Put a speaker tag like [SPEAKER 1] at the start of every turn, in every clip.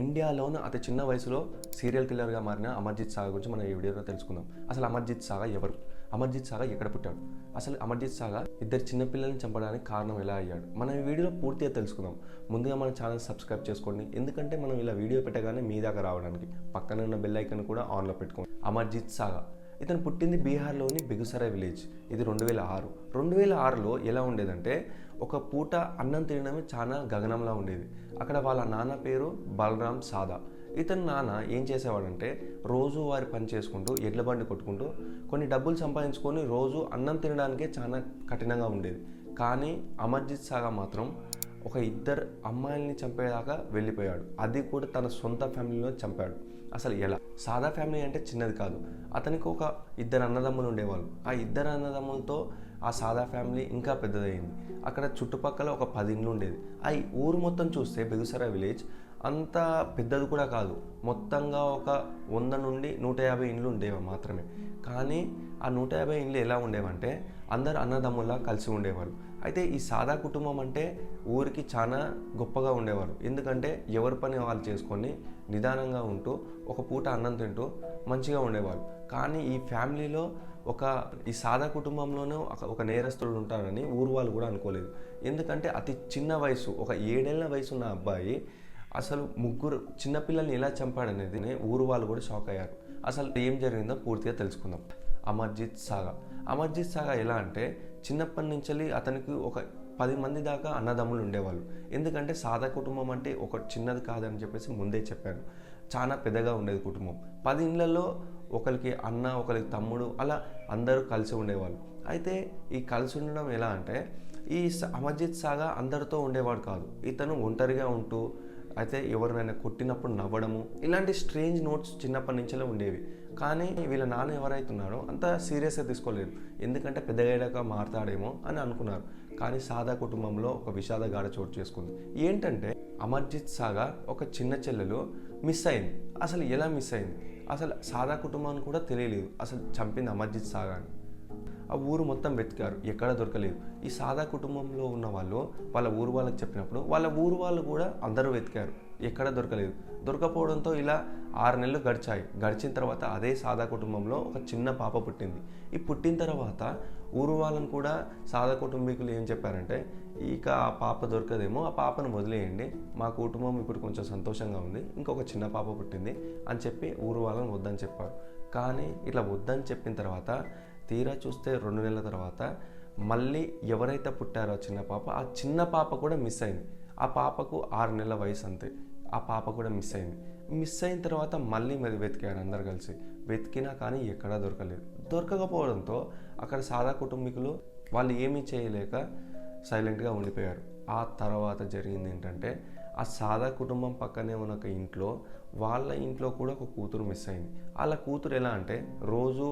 [SPEAKER 1] ఇండియాలోనే అతి చిన్న వయసులో సీరియల్ కిల్లర్గా మారిన అమర్జిత్ సాగా గురించి మనం ఈ వీడియోలో తెలుసుకుందాం. అసలు అమర్జిత్ సాగా ఎవరు? అమర్జిత్ సాగా ఎక్కడ పుట్టాడు? అసలు అమర్జిత్ సాగా ఇద్దరు చిన్నపిల్లల్ని చంపడానికి కారణం ఎలా అయ్యాడు? మనం ఈ వీడియోలో పూర్తిగా తెలుసుకుందాం. ముందుగా మన ఛానల్ సబ్స్క్రైబ్ చేసుకోండి, ఎందుకంటే మనం ఇలా వీడియో పెట్టగానే మీ దాకా రావడానికి. పక్కన ఉన్న బెల్ ఐకాన్ కూడా ఆన్లో పెట్టుకోండి. అమర్జిత్ సాగా ఇతను పుట్టింది బీహార్లోని బెగుసరాయ్ విలేజ్. ఇది 2006. 2006లో ఎలా ఉండేదంటే, ఒక పూట అన్నం తినడమే చాలా గగనంలా ఉండేది. అక్కడ వాళ్ళ నాన్న పేరు బలరాం సాదా. ఇతని నాన్న ఏం చేసేవాడంటే, రోజు వారి పని చేసుకుంటూ ఎడ్ల బండి కొట్టుకుంటూ కొన్ని డబ్బులు సంపాదించుకొని రోజు అన్నం తినడానికే చాలా కఠినంగా ఉండేది. కానీ అమర్జిత్ సాగా మాత్రం ఒక ఇద్దరు అమ్మాయిల్ని చంపేదాకా వెళ్ళిపోయాడు. అది కూడా తన సొంత ఫ్యామిలీలో చంపాడు. అసలు ఎలా? సాదా ఫ్యామిలీ అంటే చిన్నది కాదు. అతనికి ఒక ఇద్దరు అన్నదమ్ములు ఉండేవాళ్ళు. ఆ ఇద్దరు అన్నదమ్ములతో ఆ సాదా ఫ్యామిలీ ఇంకా పెద్దదయ్యింది. అక్కడ చుట్టుపక్కల ఒక 10 ఇండ్లు ఉండేది. ఆ ఊరు మొత్తం చూస్తే బెగుసరాయ్ విలేజ్ అంత పెద్దది కూడా కాదు. మొత్తంగా ఒక 100 నుండి 150 ఇండ్లు ఉండేవి మాత్రమే. కానీ ఆ 150 ఇండ్లు ఎలా ఉండేవంటే, అందరు అన్నదమ్ముల్లా కలిసి ఉండేవారు. అయితే ఈ సాదా కుటుంబం అంటే ఊరికి చాలా గొప్పగా ఉండేవారు. ఎందుకంటే ఎవరి పని వాళ్ళు చేసుకొని నిదానంగా ఉంటూ ఒక పూట అన్నం తింటూ మంచిగా ఉండేవారు. కానీ ఈ ఫ్యామిలీలో ఈ సాదా కుటుంబంలోనే ఒక నేరస్తుడు ఉంటారని ఊరు వాళ్ళు కూడా అనుకోలేదు. ఎందుకంటే అతి చిన్న వయసు, ఒక 7 ఏళ్ల వయసు ఉన్న అబ్బాయి అసలు ముగ్గురు చిన్నపిల్లల్ని ఎలా చంపాడనేది ఊరు వాళ్ళు కూడా షాక్ అయ్యారు. అసలు ఏం జరిగిందో పూర్తిగా తెలుసుకుందాం. అమర్జిత్ సాగా ఎలా అంటే, చిన్నప్పటి నుంచి అతనికి ఒక 10 మంది దాకా అన్నదమ్ములు ఉండేవాళ్ళు. ఎందుకంటే సాదా కుటుంబం అంటే ఒక చిన్నది కాదని చెప్పేసి ముందే చెప్పాను. చాలా పెద్దగా ఉండేది కుటుంబం. 10 ఇండ్లలో ఒకరికి అన్న, ఒకరికి తమ్ముడు, అలా అందరూ కలిసి ఉండేవాళ్ళు. అయితే ఈ కలిసి ఉండడం ఎలా అంటే, ఈ అమర్జిత్ సాగా అందరితో ఉండేవాడు కాదు. ఇతను ఒంటరిగా ఉంటూ, అయితే ఎవరినైనా కొట్టినప్పుడు నవ్వడము, ఇలాంటి స్ట్రేంజ్ నోట్స్ చిన్నప్పటి నుంచే ఉండేవి. కానీ వీళ్ళ నాన్న ఎవరైతున్నారో అంత సీరియస్గా తీసుకోలేదు. ఎందుకంటే పెద్దగా మారతాడేమో అని అనుకున్నారు. కానీ సాదా కుటుంబంలో ఒక విషాదగాథ చోటు చేసుకుంది. ఏంటంటే, అమర్జిత్ సాగా ఒక చిన్న చెల్లెలు మిస్ అయింది. అసలు ఎలా మిస్ అయింది? అసలు సాదా కుటుంబానికి కూడా తెలియలేదు అసలు చంపింది అమర్జిత్ సాగా అని. ఆ ఊరు మొత్తం వెతికారు, ఎక్కడ దొరకలేదు. ఈ సాదా కుటుంబంలో ఉన్న వాళ్ళు వాళ్ళ ఊరు వాళ్ళకి చెప్పినప్పుడు వాళ్ళ ఊరు వాళ్ళు కూడా అందరూ వెతికారు, ఎక్కడ దొరకలేదు. దొరకపోవడంతో ఇలా 6 నెలలు గడిచిన తర్వాత అదే సాదా కుటుంబంలో ఒక చిన్న పాప పుట్టింది. ఈ పుట్టిన తర్వాత ఊరు వాళ్ళని కూడా సాదా కుటుంబీకులు ఏం చెప్పారంటే, ఇక ఆ పాప దొరకదేమో, ఆ పాపను వదిలేయండి, మా కుటుంబం ఇప్పుడు కొంచెం సంతోషంగా ఉంది, ఇంకొక చిన్న పాప పుట్టింది అని చెప్పి ఊరు వాళ్ళని వద్దని చెప్పారు. కానీ ఇట్లా వద్దని చెప్పిన తర్వాత తీరా చూస్తే 2 నెలల తర్వాత మళ్ళీ ఎవరైతే పుట్టారో చిన్న పాప, ఆ చిన్న పాప కూడా మిస్ అయింది. ఆ పాపకు 6 నెలల వయసు అంతే. ఆ పాప కూడా మిస్ అయింది. మిస్ అయిన తర్వాత మళ్ళీ వెతికారు అందరు కలిసి. వెతికినా కానీ ఎక్కడా దొరకలేదు. దొరకకపోవడంతో అక్కడ సాదా కుటుంబీకులు వాళ్ళు ఏమీ చేయలేక సైలెంట్గా ఉండిపోయారు. ఆ తర్వాత జరిగింది ఏంటంటే, ఆ సాదా కుటుంబం పక్కనే ఉన్న ఒక ఇంట్లో, వాళ్ళ ఇంట్లో కూడా ఒక కూతురు మిస్ అయింది. వాళ్ళ కూతురు ఎలా అంటే, రోజు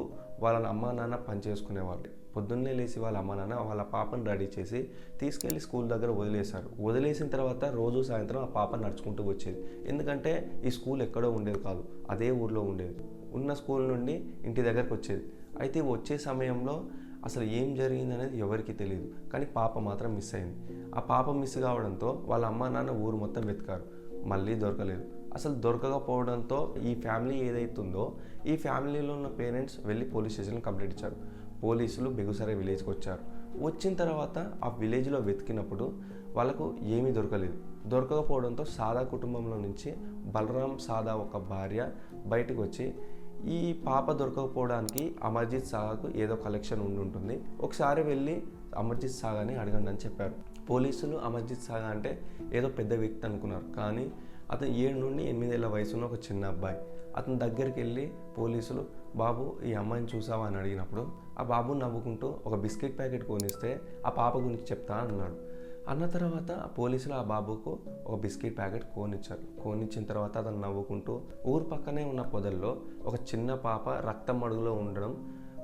[SPEAKER 1] వాళ్ళ అమ్మ నాన్న పని చేసుకునేవాళ్ళు. పొద్దున్నే లేచి వాళ్ళ అమ్మ నాన్న వాళ్ళ పాపను రెడీ చేసి తీసుకెళ్ళి స్కూల్ దగ్గర వదిలేశారు. వదిలేసిన తర్వాత రోజు సాయంత్రం ఆ పాప నడుచుకుంటూ వచ్చేది. ఎందుకంటే ఈ స్కూల్ ఎక్కడో ఉండేది కాదు, అదే ఊర్లో ఉండేది. ఉన్న స్కూల్ నుండి ఇంటి దగ్గరకు వచ్చేది. అయితే వచ్చే సమయంలో అసలు ఏం జరిగింది అనేది ఎవరికి తెలియదు. కానీ పాప మాత్రం మిస్ అయింది. ఆ పాప మిస్ కావడంతో వాళ్ళ అమ్మ నాన్న ఊరు మొత్తం వెతికారు, మళ్ళీ దొరకలేదు. అసలు దొరకకపోవడంతో ఈ ఫ్యామిలీ ఏదైతుందో, ఈ ఫ్యామిలీలో ఉన్న పేరెంట్స్ వెళ్ళి పోలీస్ స్టేషన్లో కంప్లైంట్ ఇచ్చారు. పోలీసులు బెగుసరాయ్ విలేజ్కి వచ్చారు. వచ్చిన తర్వాత ఆ విలేజ్లో వెతికినప్పుడు వాళ్ళకు ఏమీ దొరకలేదు. దొరకకపోవడంతో సాదా కుటుంబంలో నుంచి బలరాం సాదా ఒక భార్య బయటకు వచ్చి, ఈ పాప దొరకకపోవడానికి అమర్జిత్ సాగాకు ఏదో కలెక్షన్ ఉంటుంది, ఒకసారి వెళ్ళి అమర్జిత్ సాగాని అడగండి అని చెప్పారు. పోలీసులు అమర్జిత్ సాగా అంటే ఏదో పెద్ద వ్యక్తి అనుకున్నారు. కానీ అతను 7 నుండి 8 ఏళ్ల వయసున్న ఒక చిన్న అబ్బాయి. అతని దగ్గరికి వెళ్ళి పోలీసులు, బాబు ఈ అమ్మాయిని చూసావా అని అడిగినప్పుడు, ఆ బాబు నవ్వుకుంటూ ఒక బిస్కెట్ ప్యాకెట్ కొనిస్తే ఆ పాప గురించి చెప్తా అన్నాడు. అన్న తర్వాత పోలీసులు ఆ బాబుకు ఒక బిస్కెట్ ప్యాకెట్ కొనిచ్చారు. కొనిచ్చిన తర్వాత అతను నవ్వుకుంటూ ఊరు పక్కనే ఉన్న పొదల్లో ఒక చిన్న పాప రక్తం అడుగులో ఉండడం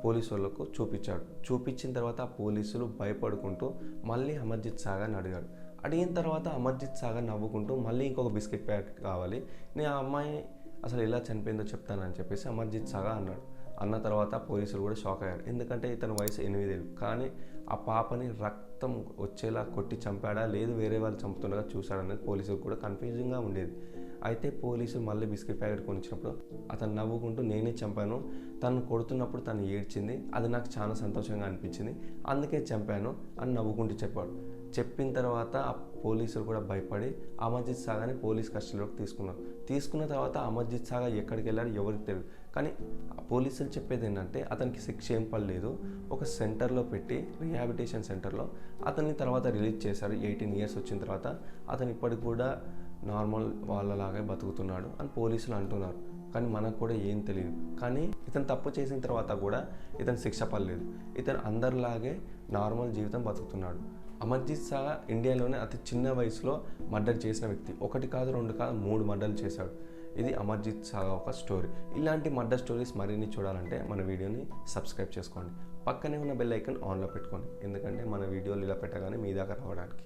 [SPEAKER 1] పోలీసు వాళ్ళకు చూపించాడు. చూపించిన తర్వాత ఆ పోలీసులు భయపడుకుంటూ మళ్ళీ అమర్జిత్ సాగాని అడిగాడు. అడిగిన తర్వాత అమర్జిత్ సాగా నవ్వుకుంటూ మళ్ళీ ఇంకొక బిస్కెట్ ప్యాకెట్ కావాలి, నేను ఆ అమ్మాయి అసలు ఎలా చనిపోయిందో చెప్తానని చెప్పేసి అమర్జిత్ సాగా అన్నాడు. అన్న తర్వాత పోలీసులు కూడా షాక్ అయ్యారు. ఎందుకంటే ఇతని వయసు 8 ఏళ్ళు. కానీ ఆ పాపని రక్తం వచ్చేలా కొట్టి చంపాడా లేదు వేరే వాళ్ళు చంపుతుండగా చూశాడనేది పోలీసులకు కూడా కన్ఫ్యూజింగ్గా ఉండేది. అయితే పోలీసులు మళ్ళీ బిస్కెట్ ప్యాకెట్ కొనిచ్చినప్పుడు అతను నవ్వుకుంటూ నేనే చంపాను, తను కొడుతున్నప్పుడు తను ఏడ్చింది, అది నాకు చాలా సంతోషంగా అనిపించింది, అందుకే చంపాను అని నవ్వుకుంటూ చెప్పాడు. చెప్పిన తర్వాత ఆ పోలీసులు కూడా భయపడి అమర్జిత్ సాగర్ని పోలీస్ కస్టడీలోకి తీసుకున్న తర్వాత అమర్జిత్ సాగర్ ఎక్కడికి వెళ్ళారు ఎవరికి తెలియదు. కానీ పోలీసులు చెప్పేది ఏంటంటే అతనికి శిక్ష ఏం పడలేదు, ఒక సెంటర్లో పెట్టి రీహాబిలిటేషన్ సెంటర్లో అతన్ని తర్వాత రిలీజ్ చేశారు. 18 years వచ్చిన తర్వాత అతను ఇప్పటికి కూడా నార్మల్ వాళ్ళలాగే బతుకుతున్నాడు అని పోలీసులు అంటున్నారు. కానీ మనకు కూడా ఏం తెలియదు. కానీ ఇతను తప్పు చేసిన తర్వాత కూడా ఇతను శిక్ష పడలేదు, ఇతను అందరిలాగే నార్మల్ జీవితం బతుకుతున్నాడు. అమర్జిత్ సాగర్ ఇండియాలోనే అతి చిన్న వయసులో మర్డర్ చేసిన వ్యక్తి. 1 కాదు 2 కాదు 3 మర్డర్లు చేశాడు. ఇది అమర్జిత్ సాగర్ ఒక స్టోరీ. ఇలాంటి మర్డర్ స్టోరీస్ మరిన్ని చూడాలంటే మన వీడియోని సబ్స్క్రైబ్ చేసుకోండి, పక్కనే ఉన్న బెల్ ఐకాన్ ఆన్లో పెట్టుకోండి, ఎందుకంటే మన వీడియోలు ఇలా పెట్టగానే మీ దాకా రావడానికి.